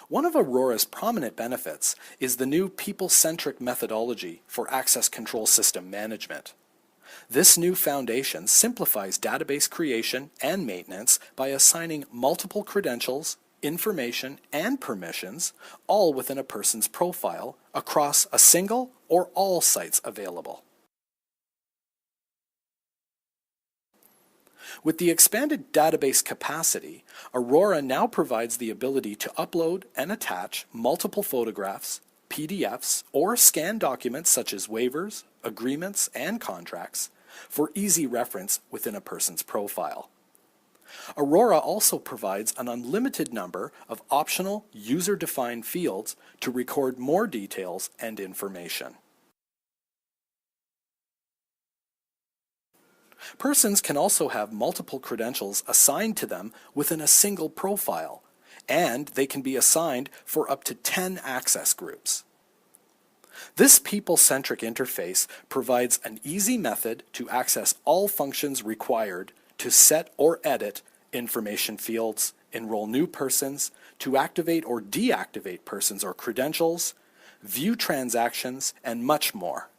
One of Aurora's prominent benefits is the new People-Centric Methodology for access control system management. This new foundation simplifies database creation and maintenance by assigning multiple credentials, information, and permissions, all within a person's profile, across a single or all sites available. With the expanded database capacity, Aurora now provides the ability to upload and attach multiple photographs, PDFs, or scanned documents such as waivers, agreements, and contracts for easy reference within a person's profile. Aurora also provides an unlimited number of optional user-defined fields to record more details and information. Persons can also have multiple credentials assigned to them within a single profile, and they can be assigned for up to 10 access groups. This people-centric interface provides an easy method to access all functions required to set or edit information fields, enroll new persons, to activate or deactivate persons or credentials, view transactions, and much more.